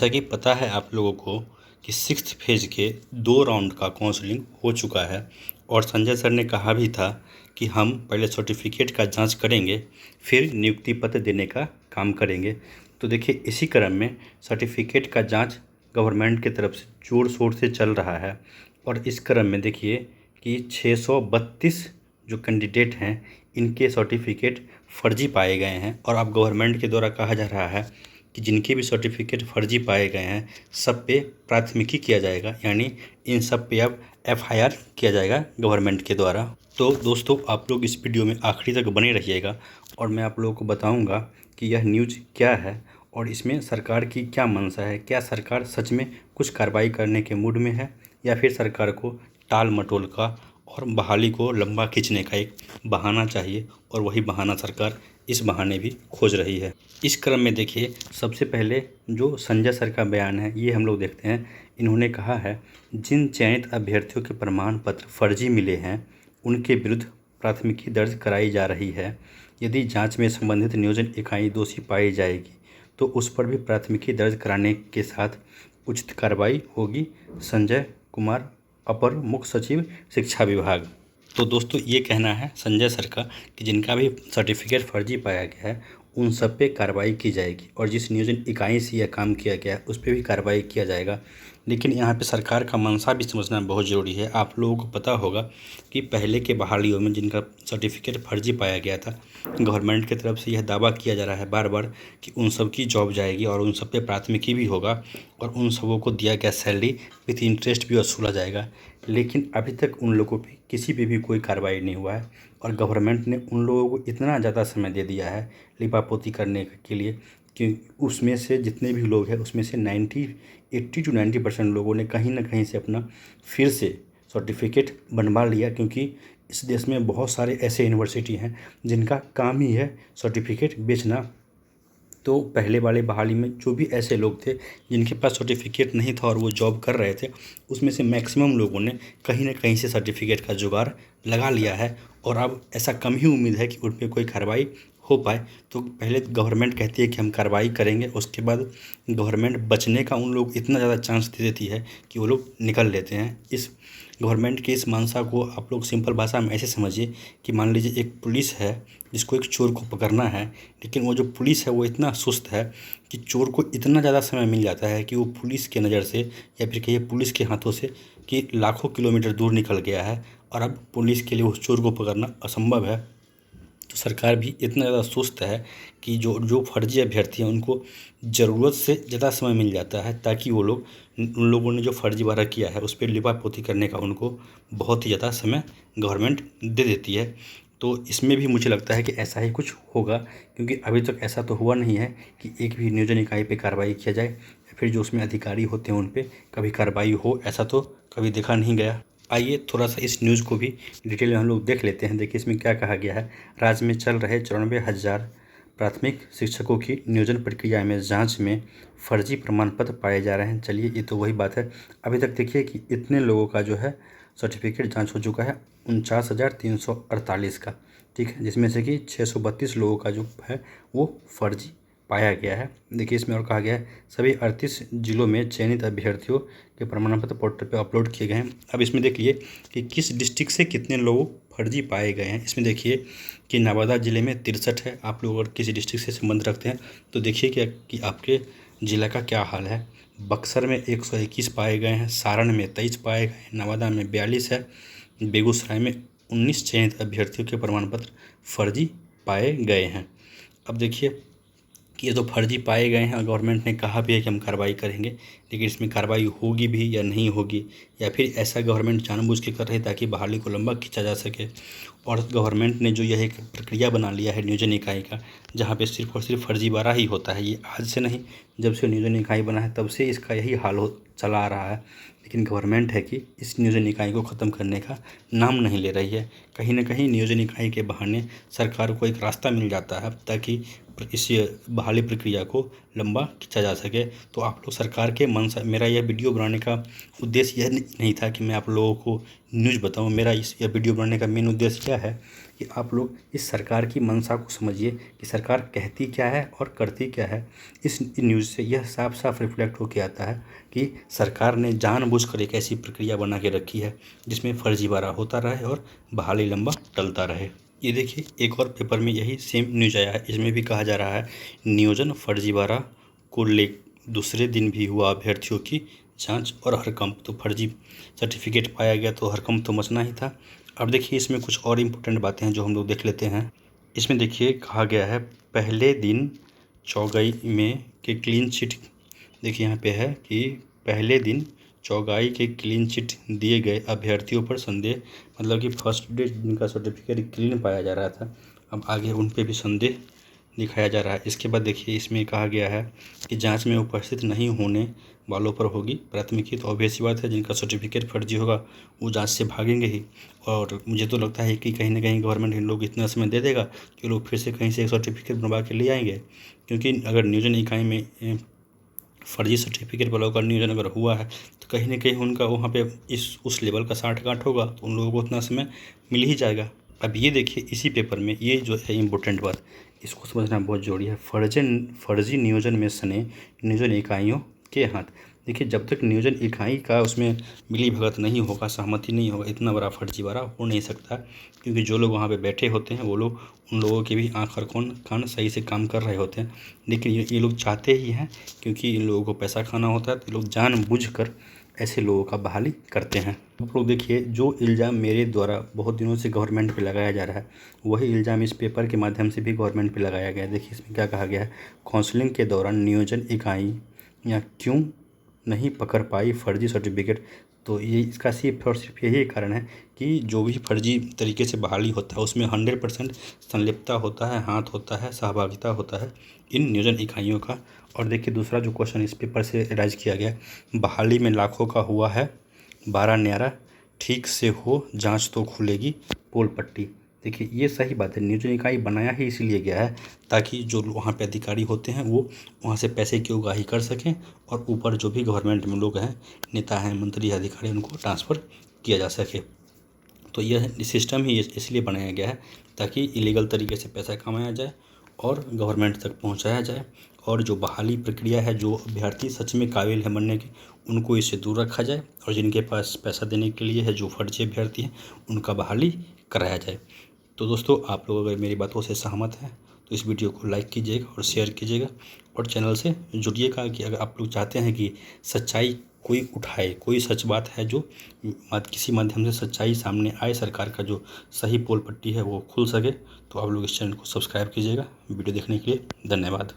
जैसा कि पता है आप लोगों को कि 6th फेज के 2 राउंड का काउंसलिंग हो चुका है और संजय सर ने कहा भी था कि हम पहले सर्टिफिकेट का जांच करेंगे, फिर नियुक्ति पत्र देने का काम करेंगे। तो देखिए, इसी क्रम में सर्टिफिकेट का जांच गवर्नमेंट की तरफ से जोर शोर से चल रहा है और इस क्रम में देखिए कि 632 जो कैंडिडेट हैं इनके सर्टिफिकेट फर्जी पाए गए हैं और अब गवर्नमेंट के द्वारा कहा जा रहा है कि जिनके भी सर्टिफिकेट फर्जी पाए गए हैं सब पे प्राथमिकी किया जाएगा, यानी इन सब पे अब एफआईआर किया जाएगा गवर्नमेंट के द्वारा। तो दोस्तों, आप लोग इस वीडियो में आखिरी तक बने रहिएगा और मैं आप लोगों को बताऊंगा कि यह न्यूज़ क्या है और इसमें सरकार की क्या मंशा है। क्या सरकार सच में कुछ कार्रवाई करने के मूड में है या फिर सरकार को टाल मटोल का और बहाली को लंबा खींचने का एक बहाना चाहिए और वही बहाना सरकार इस बहाने भी खोज रही है। इस क्रम में देखिए, सबसे पहले जो संजय सर का बयान है ये हम लोग देखते हैं। इन्होंने कहा है, जिन चयनित अभ्यर्थियों के प्रमाण पत्र फर्जी मिले हैं उनके विरुद्ध प्राथमिकी दर्ज कराई जा रही है। यदि जांच में संबंधित नियोजन इकाई दोषी पाई जाएगी तो उस पर भी प्राथमिकी दर्ज कराने के साथ उचित कार्रवाई होगी। संजय कुमार, अपर मुख्य सचिव शिक्षा विभाग। तो दोस्तों, ये कहना है संजय सर का कि जिनका भी सर्टिफिकेट फर्जी पाया गया है उन सब पे कार्रवाई की जाएगी और जिस नियोजन इकाई से यह काम किया गया है उस पर भी कार्रवाई किया जाएगा। लेकिन यहाँ पे सरकार का मंशा भी समझना बहुत ज़रूरी है। आप लोगों को पता होगा कि पहले के बहालियों में जिनका सर्टिफिकेट फर्जी पाया गया था, गवर्नमेंट की तरफ से यह दावा किया जा रहा है बार बार कि उन सब की जॉब जाएगी और उन सब पे प्राथमिकी भी होगा और उन सबों को दिया गया सैलरी विथ इंटरेस्ट भी वसूला जाएगा। लेकिन अभी तक उन लोगों पे किसी पे भी कोई कार्रवाई नहीं हुआ है और गवर्नमेंट ने उन लोगों को इतना ज़्यादा समय दे दिया है लिपापोती करने के लिए कि उसमें से जितने भी लोग हैं उसमें से 80 टू 90% लोगों ने कहीं ना कहीं से अपना फिर से सर्टिफिकेट बनवा लिया, क्योंकि इस देश में बहुत सारे ऐसे यूनिवर्सिटी हैं जिनका काम ही है सर्टिफिकेट बेचना। तो पहले वाले बहाली में जो भी ऐसे लोग थे जिनके पास सर्टिफिकेट नहीं था और वो जॉब कर रहे थे, उसमें से मैक्सिमम लोगों ने कहीं ना कहीं से सर्टिफिकेट का जुगाड़ लगा लिया है और अब ऐसा कम ही उम्मीद है कि उन पर कोई कार्रवाई हो पाए। तो पहले गवर्नमेंट कहती है कि हम कार्रवाई करेंगे, उसके बाद गवर्नमेंट बचने का उन लोग इतना ज़्यादा चांस दे देती है कि वो लोग निकल लेते हैं। इस गवर्नमेंट की इस मंशा को आप लोग सिंपल भाषा में ऐसे समझिए कि मान लीजिए एक पुलिस है जिसको एक चोर को पकड़ना है, लेकिन वो जो पुलिस है वो इतना सुस्त है कि चोर को इतना ज़्यादा समय मिल जाता है कि वो पुलिस के नज़र से या फिर कहिए पुलिस के हाथों से कि लाखों किलोमीटर दूर निकल गया है और अब पुलिस के लिए उस चोर को पकड़ना असंभव है। तो सरकार भी इतना ज़्यादा सुस्त है कि जो जो फर्जी अभ्यर्थी हैं उनको ज़रूरत से ज़्यादा समय मिल जाता है ताकि वो लोग उन लोगों ने जो फर्जीवाड़ा किया है उस पर लिपापोती करने का उनको बहुत ही ज़्यादा समय गवर्नमेंट दे देती है। तो इसमें भी मुझे लगता है कि ऐसा ही कुछ होगा, क्योंकि अभी तक ऐसा तो हुआ नहीं है कि एक भी नियोजन इकाई पे कार्रवाई किया जाए या फिर जो उसमें अधिकारी होते हैं उन पे कभी कार्रवाई हो, ऐसा तो कभी देखा नहीं गया। आइए थोड़ा सा इस न्यूज़ को भी डिटेल में हम लोग देख लेते हैं। देखिए इसमें क्या कहा गया है। राज्य में चल रहे 94,000 प्राथमिक शिक्षकों की नियोजन प्रक्रिया में जांच में फर्जी प्रमाण पत्र पाए जा रहे हैं। चलिए, ये तो वही बात है। अभी तक देखिए कि इतने लोगों का जो है सर्टिफिकेट जांच हो चुका है 49,348 का, ठीक है, जिसमें से कि 632 लोगों का जो है वो फर्जी पाया गया है। देखिए इसमें और कहा गया है, सभी 38 जिलों में चयनित अभ्यर्थियों के प्रमाण पत्र पोर्टल पर अपलोड किए गए हैं। अब इसमें देखिए कि किस डिस्ट्रिक्ट से कितने लोग फर्जी पाए गए हैं। इसमें देखिए कि नवादा जिले में 63 है। आप लोग अगर किसी डिस्ट्रिक्ट से संबंध रखते हैं तो देखिए कि आपके ज़िला का क्या हाल है। बक्सर में 121 पाए गए हैं, सारण में 23 पाए गए हैं, नवादा में 42 है, बेगूसराय में 19 चयनित अभ्यर्थियों के प्रमाण पत्र फर्जी पाए गए हैं। अब देखिए कि ये तो फर्जी पाए गए हैं और गवर्नमेंट ने कहा भी है कि हम कार्रवाई करेंगे, लेकिन इसमें कार्रवाई होगी भी या नहीं होगी, या फिर ऐसा गवर्नमेंट जानबूझ के कर रही है ताकि बहाली को लंबा खींचा जा सके। और गवर्नमेंट ने जो यह एक प्रक्रिया बना लिया है नियोजन इकाई का, जहाँ पे सिर्फ और सिर्फ फर्जीवाड़ा ही होता है, ये आज से नहीं, जब से नियोजन इकाई बना है तब से इसका यही हाल हो चला आ रहा है। लेकिन गवर्नमेंट है कि इस नियोजन इकाई को ख़त्म करने का नाम नहीं ले रही है। कहीं ना कहीं नियोजन इकाई के बहाने सरकार को एक रास्ता मिल जाता है ताकि इस बहाली प्रक्रिया को लंबा खींचा जा सके। तो आप लोग सरकार के मंशा, मेरा यह वीडियो बनाने का उद्देश्य यह नहीं था कि मैं आप लोगों को न्यूज़ बताऊं। मेरा यह वीडियो बनाने का मेन उद्देश्य क्या है कि आप लोग इस सरकार की मंशा को समझिए कि सरकार कहती क्या है और करती क्या है। इस न्यूज़ से यह साफ साफ रिफ्लेक्ट होकर आता है कि सरकार ने जानबूझकर एक ऐसी प्रक्रिया बना के रखी है जिसमें फर्जीवाड़ा होता रहे और बहाली लंबा टलता रहे। ये देखिए एक और पेपर में यही सेम न्यूज़ आया है। इसमें भी कहा जा रहा है नियोजन फर्जीवाड़ा को ले दूसरे दिन भी हुआ अभ्यर्थियों की जांच और हड़कंप। तो फर्जी सर्टिफिकेट पाया गया तो हड़कंप तो मचना ही था। अब देखिए इसमें कुछ और इम्पोर्टेंट बातें हैं जो हम लोग देख लेते हैं। इसमें देखिए कहा गया है पहले दिन चौगाई में के क्लीन चिट। देखिए यहाँ पे है कि पहले दिन चौगाई के क्लीन चिट दिए गए अभ्यर्थियों पर संदेह, मतलब कि फर्स्ट डे जिनका सर्टिफिकेट क्लीन पाया जा रहा था अब आगे उन पे भी संदेह दिखाया जा रहा है। इसके बाद देखिए इसमें कहा गया है कि जांच में उपस्थित नहीं होने वालों पर होगी प्राथमिकी। तो ऑब्वियस सी बात है जिनका सर्टिफिकेट फर्जी होगा वो जांच से भागेंगे ही। और मुझे तो लगता है कि कहीं ना कहीं गवर्नमेंट इन लोग इतना समय दे देगा कि लोग फिर से कहीं से एक सर्टिफिकेट बनवा के ले आएंगे। क्योंकि अगर नियोजन इकाई में फर्जी सर्टिफिकेट वालों का नियोजन अगर हुआ है तो कहीं ना कहीं उनका वहाँ पे उस लेवल का साठगांठ होगा तो उन लोगों को उतना समय मिल ही जाएगा। अब ये देखिए इसी पेपर में ये जो है इम्पोर्टेंट बात, इसको समझना बहुत जरूरी है। फर्जी नियोजन में सने नियोजन इकाइयों के हाथ। देखिए जब तक नियोजन इकाई का उसमें मिली भगत नहीं होगा, सहमति नहीं होगा, इतना बड़ा फर्जीवाड़ा हो नहीं सकता। क्योंकि जो लोग वहाँ पे बैठे होते हैं वो लोग उन लोगों के भी आँख और कान सही से काम कर रहे होते हैं। लेकिन ये लोग चाहते ही हैं क्योंकि इन लोगों को पैसा खाना होता है तो ये लोग जानबूझकर ऐसे लोगों का बहाली करते हैं। आप लोग देखिए जो इल्ज़ाम मेरे द्वारा बहुत दिनों से गवर्नमेंट पे लगाया जा रहा है वही इल्ज़ाम इस पेपर के माध्यम से भी गवर्नमेंट पे लगाया गया है। देखिए इसमें क्या कहा गया है, काउंसलिंग के दौरान नियोजन इकाई या क्यों नहीं पकड़ पाई फर्जी सर्टिफिकेट। तो ये इसका सिर्फ और सिर्फ यही कारण है कि जो भी फर्जी तरीके से बहाली होता है उसमें 100% संलिप्तता होता है, हाथ होता है, सहभागिता होता है इन नियोजन इकाइयों का। और देखिए दूसरा जो क्वेश्चन इस पेपर से राइज किया गया, बहाली में लाखों का हुआ है 12 न्यारा, ठीक से हो जांच तो खुलेगी पोल पट्टी। देखिए ये सही बात है, नियोजन इकाई बनाया ही इसीलिए गया है ताकि जो वहाँ पे अधिकारी होते हैं वो वहाँ से पैसे की उगाही कर सकें और ऊपर जो भी गवर्नमेंट में लोग हैं, नेता हैं, मंत्री, अधिकारी, उनको ट्रांसफ़र किया जा सके। तो यह सिस्टम ही इसलिए बनाया गया है ताकि इलीगल तरीके से पैसा कमाया जाए और गवर्नमेंट तक पहुंचाया जाए। और जो बहाली प्रक्रिया है, जो अभ्यर्थी सच में काबिल है बनने के, उनको इससे दूर रखा जाए और जिनके पास पैसा देने के लिए है, जो फर्जी अभ्यर्थी हैं, उनका बहाली कराया जाए। तो दोस्तों आप लोग अगर मेरी बातों से सहमत हैं तो इस वीडियो को लाइक कीजिएगा और शेयर कीजिएगा और चैनल से जुड़िएगा कि अगर आप लोग चाहते हैं कि सच्चाई कोई उठाए, कोई सच बात है जो किसी माध्यम से सच्चाई सामने आए, सरकार का जो सही पोल पट्टी है वो खुल सके, तो आप लोग इस चैनल को सब्सक्राइब कीजिएगा। वीडियो देखने के लिए धन्यवाद।